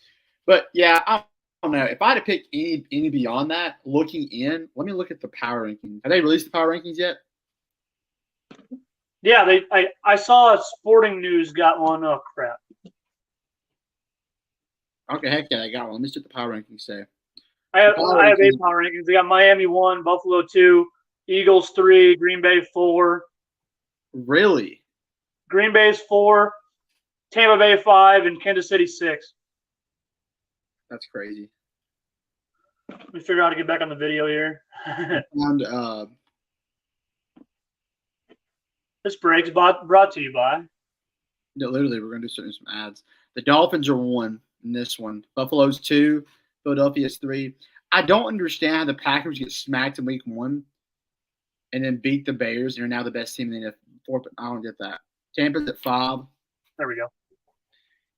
But, yeah, I don't know. If I had to pick any beyond that, looking in, let me look at the power rankings. Have they released the power rankings yet? Yeah, I saw Sporting News got one. Oh, crap. Okay, heck yeah, I got one. Let me see what the power rankings say. I have 8 power rankings. They got Miami 1, Buffalo 2, Eagles 3, Green Bay 4. Really? Green Bay's 4, Tampa Bay 5, and Kansas City 6. That's crazy. Let me figure out how to get back on the video here. And this break's brought to you by. no, literally, we're going to do some ads. The Dolphins are 1 in this one. Buffalo's 2. Philadelphia's 3. I don't understand how the Packers get smacked in week 1 and then beat the Bears and are now the best team in the NFL. I don't get that. Tampa's at 5. There we go.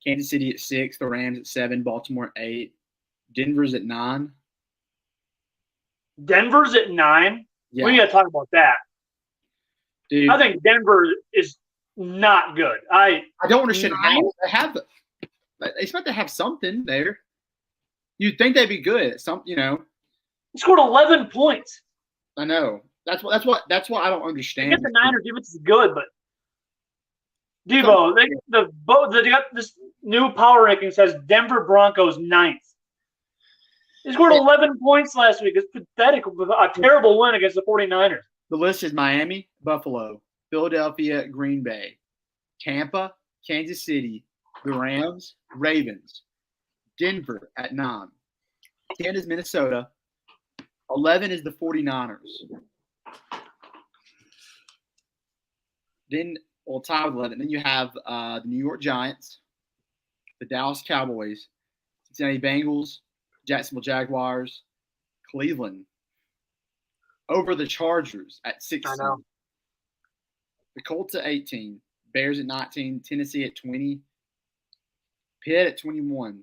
Kansas City at 6. The Rams at 7. Baltimore at 8. Denver's at 9. Denver's at 9? Yeah. We got to talk about that. Dude, I think Denver is not good. I don't understand how they have – they expect to have something there. You'd think they'd be good at something, He scored 11 points. I know. That's what I don't understand. I get the Niners defense is good, but Debo, they got this new power ranking says Denver Broncos 9th. He scored 11 points last week. It's pathetic. A terrible win against the 49ers. The list is Miami, Buffalo, Philadelphia, Green Bay, Tampa, Kansas City, the Rams, Ravens, Denver at 9. 10 is Minnesota. 11 is the 49ers. Then we'll tie with 11. Then you have the New York Giants, the Dallas Cowboys, Cincinnati Bengals, Jacksonville Jaguars, Cleveland. Over the Chargers at 16. I know. The Colts at 18. Bears at 19. Tennessee at 20. Pitt at 21.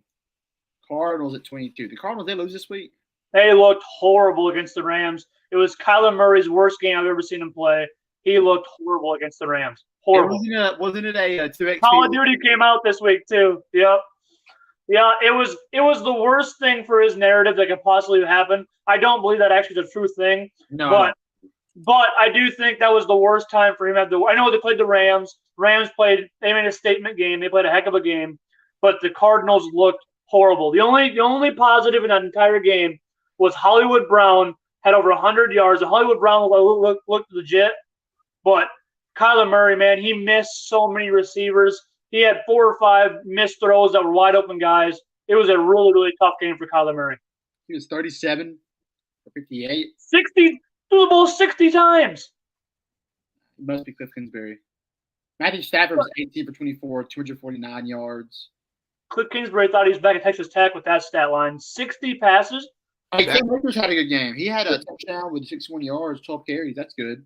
Cardinals at 22. The Cardinals, they lose this week? They looked horrible against the Rams. It was Kyler Murray's worst game I've ever seen him play. He looked horrible against the Rams. Horrible. Wasn't it a 2X? Call of Duty came out this week too. Yep. Yeah, it was the worst thing for his narrative that could possibly happen. I don't believe that actually is a true thing. No. But I do think that was the worst time for him. I know they played the Rams. They made a statement game. They played a heck of a game. But the Cardinals looked horrible. The only positive in that entire game was Hollywood Brown had over 100 yards. The Hollywood Brown looked legit. But Kyler Murray, man, he missed so many receivers. He had 4 or 5 missed throws that were wide open guys. It was a really, really tough game for Kyler Murray. He was 37 for 58. 60 threw the ball 60 times. It must be Cliff Kingsbury. Matthew Stafford was 18 for 24, 249 yards. Cliff Kingsbury thought he was back at Texas Tech with that stat line. 60 passes. Hey, Cam Akers had a good game. He had a touchdown with 61 yards, 12 carries. That's good.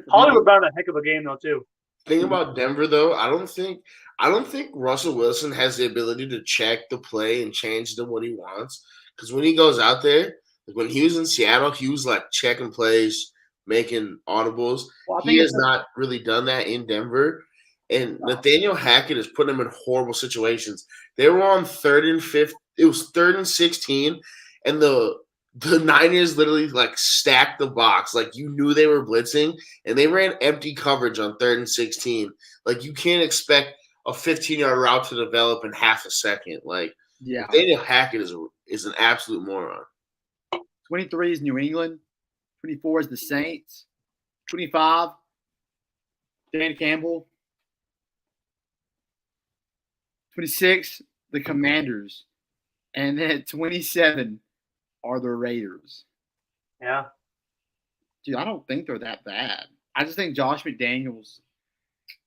Hollywood Brown had a heck of a game though too. Thing about Denver though, I don't think Russell Wilson has the ability to check the play and change to what he wants. Because when he goes out there, like when he was in Seattle, he was like checking plays, making audibles. Well, he has not really done that in Denver. And Nathaniel Hackett is putting him in horrible situations. They were on 3rd and 5th. It was 3rd and 16, and the the Niners literally like stacked the box. Like you knew they were blitzing, and they ran empty coverage on 3rd and 16. Like you can't expect a 15-yard route to develop in half a second. Like Yeah. Nathaniel Hackett is an absolute moron. 23 is New England. 24 is the Saints. 25, Dan Campbell. 26, the Commanders. And then at 27 are the Raiders. Yeah. Dude, I don't think they're that bad. I just think Josh McDaniels,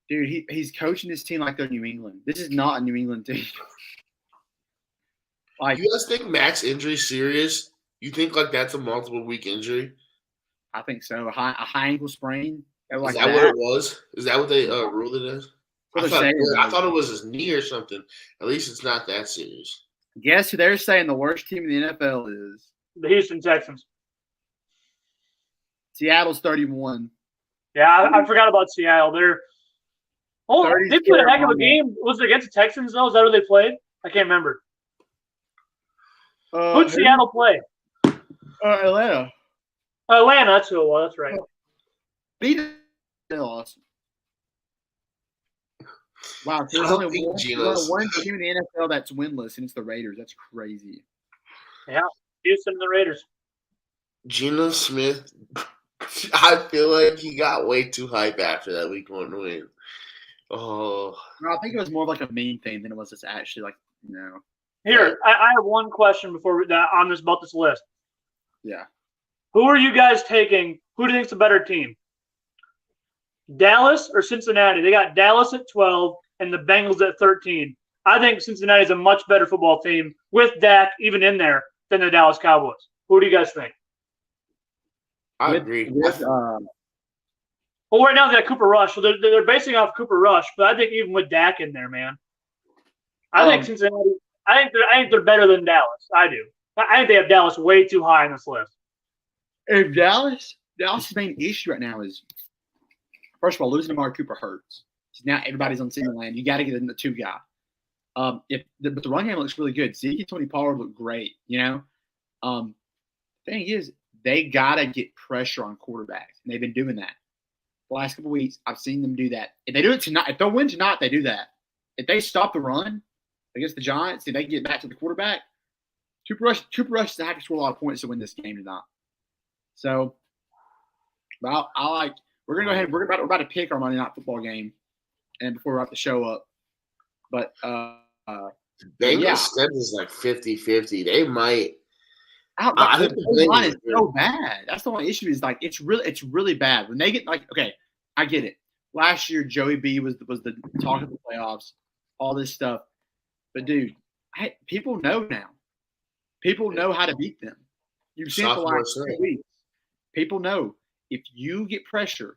dude, he's coaching this team like they're New England. This is not a New England team. Like, You guys think Mac's injury serious? You think like that's a multiple week injury? I think so. A high ankle sprain. Like Is that what it was? Is that what they ruled it as? What I they're saying. thought it was his knee or something. At least it's not that serious. Guess who they're saying the worst team in the NFL is? The Houston Texans. Seattle's 31. Yeah, I forgot about Seattle. They played a heck of a Carolina. game. Was it against the Texans, though? Is that who they played? I can't remember. Who did Seattle play? Atlanta. Atlanta, that's who it was. That's right. Beat awesome. Wow, there's I don't only think one team in the NFL that's winless, and it's the Raiders. That's crazy. Houston and the Raiders. Geno Smith, I feel like he got way too hype after that week 1 win. Oh, No, I think it was more of like a meme thing than it was just actually like, Here, I have one question before about this list. Yeah. Who are you guys taking? Who do you think's a better team? Dallas or Cincinnati? They got Dallas at 12 and the Bengals at 13. I think Cincinnati is a much better football team with Dak even in there than the Dallas Cowboys. Who do you guys think? I agree. Well, right now they got Cooper Rush, so they're basing off Cooper Rush. But I think even with Dak in there, man, I think Cincinnati. I think they're better than Dallas. I do. I think they have Dallas way too high on this list. If Dallas's main issue right now is, first of all, losing Amari Cooper hurts. Now everybody's on single land. You got to get in the 2 guy. But the run game looks really good. Zeke and Tony Pollard look great. Thing is, they gotta get pressure on quarterbacks, and they've been doing that the last couple of weeks. I've seen them do that. If they do it tonight, if they'll win tonight, they do that. If they stop the run against the Giants, if they get back to the quarterback, Cooper Rush is to have to score a lot of points to win this game tonight. So, well, we're gonna go ahead. We're about to pick our Monday Night Football game, and before we wrap the show up, but Bengals schedule is like 50-50. They might. I think the line is so bad. That's the only issue. Is like it's really bad when they get like. Okay, I get it. Last year, Joey B was the talk of the playoffs, all this stuff. But dude, people know now. People know how to beat them. You've seen it the last 2 weeks. People know if you get pressure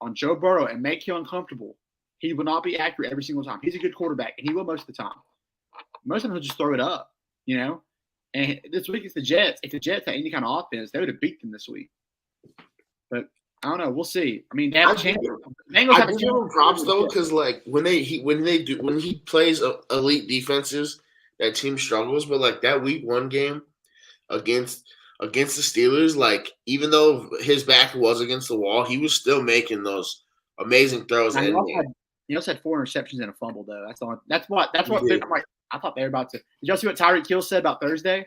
on Joe Burrow and make him uncomfortable, he will not be accurate every single time. He's a good quarterback, and he will most of the time. Most of them will just throw it up, And this week it's the Jets. If the Jets had any kind of offense, they would have beat them this week. But I don't know. We'll see. I mean, they have a chance. Bengals have a chance. I give him props though, because like when he plays elite defenses, that team struggles. But like that week 1 game against the Steelers, like even though his back was against the wall, he was still making those amazing throws. He also had 4 interceptions and a fumble though. That's what. I'm like, I thought they were about to. Did y'all see what Tyreek Hill said about Thursday?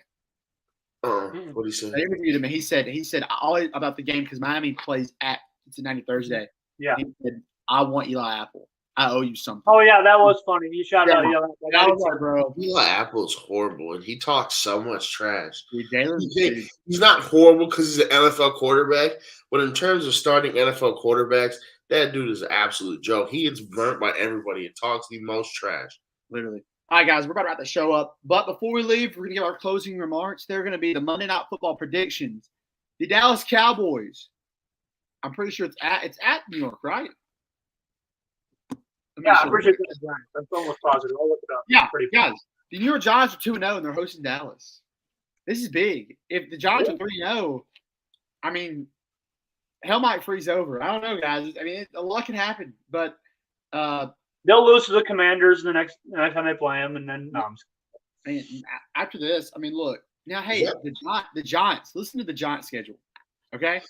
What did he say? They interviewed him, and he said all about the game because Miami plays at Cincinnati Thursday. Yeah. He said, I want Eli Apple. I owe you something. Oh yeah, that was funny. You shouted out Eli Apple. I was like, bro. Eli Apple's horrible, and he talks so much trash. Dude, He's not horrible because he's an NFL quarterback, but in terms of starting NFL quarterbacks, that dude is an absolute joke. He gets burnt by everybody and talks the most trash. Literally. All right, guys, we're about to wrap the show up. But before we leave, we're going to give our closing remarks. They're going to be the Monday Night Football predictions. The Dallas Cowboys. I'm pretty sure it's at New York, right? Yeah, I'm pretty sure it's at Giants. I'm almost positive. I'll look it up. Yeah, guys, the New York Giants are 2-0, and they're hosting Dallas. This is big. If the Giants are 3-0, I mean, hell might freeze over. I don't know, guys. I mean, a lot can happen, but they'll lose to the Commanders the next time they play them, and then after this, I mean, look, Now, hey, Yep. the Giants. Listen to the Giants schedule, okay?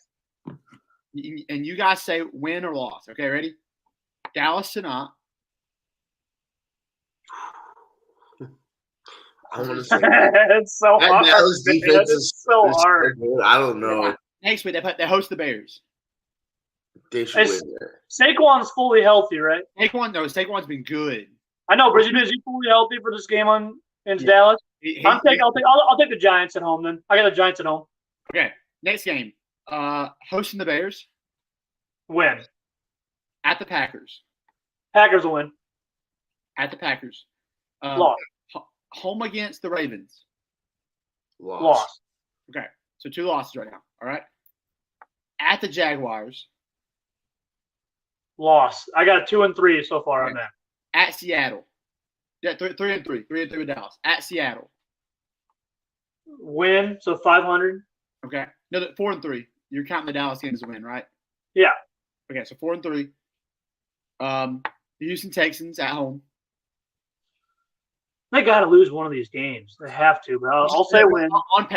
And you guys say win or loss. Okay, ready? Dallas tonight. I want to say It's so that hard. Dallas man. defense It's so is hard. good. I don't know. Next week they host the Bears. They should It's- win that. Saquon's fully healthy, right? Saquon's been good. I know, but is he fully healthy for this game against Yeah. Dallas? He- I'll take the Giants at home then. I got the Giants at home. Okay, next game. Hosting the Bears Win. at the Packers. Packers will win. At the Packers. Loss. Home against the Ravens. Loss. Okay, so 2 losses right now. All right. At the Jaguars. Loss. I got 2 and 3 so far on that. At Seattle. Yeah, 3 and 3. 3 and 3 with Dallas. At Seattle. Win. So 500. Okay. No, 4 and 3. You're counting the Dallas game as a win, right? Yeah. Okay, so 4 and 3. The Houston Texans at home. They got to lose one of these games. They have to, but I'll say win.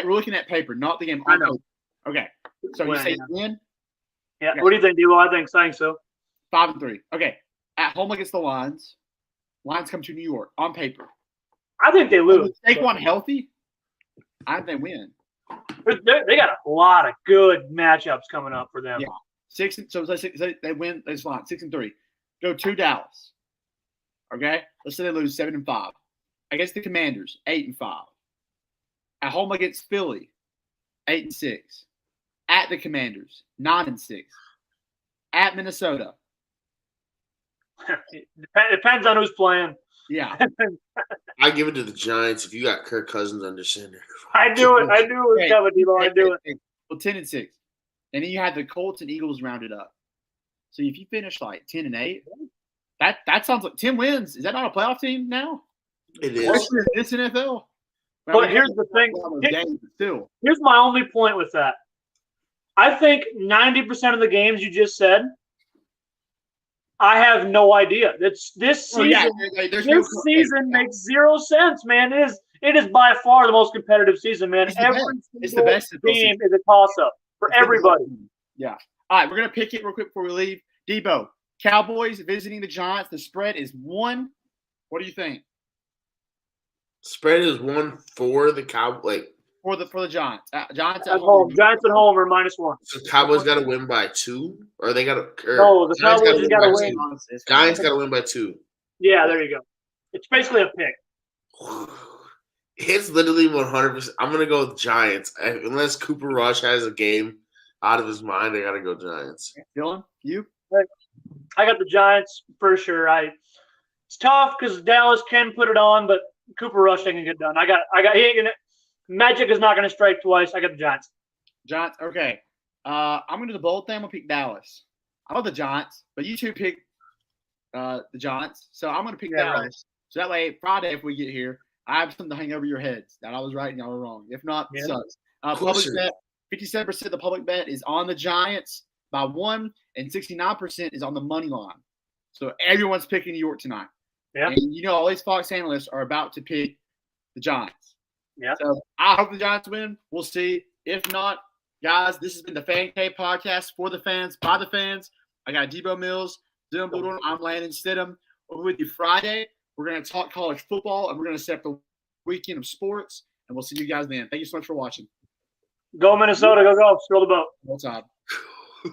We're looking at paper, not the game. I know. Okay, so Win, you say yeah. win. Yeah. Okay. What do you think, Devo? I think so. 5 and 3. Okay, at home against the Lions. Lions come to New York on paper. I think they lose. Is Saquon healthy? I think they win. They got a lot of good matchups coming up for them. Yeah. So let's say they win. They fine. 6 and 3. Go to Dallas. Okay, let's say they lose 7 and 5. Against the Commanders, 8 and 5. At home against Philly, 8 and 6. At the Commanders, 9 and 6. At Minnesota, It depends on who's playing. yeah. I give it to the Giants if you got Kirk Cousins under center. I do it. I do it, Hey, Kevin Devo. I do it. Well, 10 and 6. And then you have the Colts and Eagles rounded up. So if you finish like 10 and 8, that sounds like 10 wins. Is that not a playoff team now? It is. Especially in this NFL. But here's the thing. Games, still. Here's my only point with that. I think 90% of the games you just said, I have no idea. This season. There's This season makes zero sense, man. It is by far the most competitive season, man. It's the Every best. It's the single best game is a toss-up for everybody. Yeah. All right, we're going to pick it real quick before we leave. Debo, Cowboys visiting the Giants. The spread is 1. What do you think? Spread is 1 for the Cowboys. For the Giants. Giants At home. Giants at home are -1. So Cowboys got to win by 2, or they got to. No, the Giants Cowboys just got to by win. 2. Giants got to win by 2. Yeah, there you go. It's basically a pick. It's literally 100%. I'm gonna go with Giants unless Cooper Rush has a game out of his mind. I gotta go Giants. Dylan, you? I got the Giants for sure. It's tough because Dallas can put it on, but Cooper Rush ain't gonna get done. He ain't gonna. Magic is not gonna strike twice. I got the Giants. Giants. Okay. I'm gonna do the bold thing. I'm gonna pick Dallas. I love the Giants, but you two pick the Giants, so I'm gonna pick Dallas. So that way, Friday, if we get here, I have something to hang over your heads that I was right and y'all were wrong. If not, it sucks. Public bet. 57% of the public bet is on the Giants by 1, and 69% is on the money line. So everyone's picking New York tonight. Yeah. And all these Fox analysts are about to pick the Giants. Yeah. So I hope the Giants win. We'll see. If not, guys, this has been the Fan Cave podcast for the fans, by the fans. I got Debo Mills, Dylan Budorn. I'm Landon Stidham. We'll be with you Friday. We're going to talk college football, and we're going to set up the weekend of sports. And we'll see you guys then. Thank you so much for watching. Go Minnesota. Go. Scroll the boat. Roll Tide.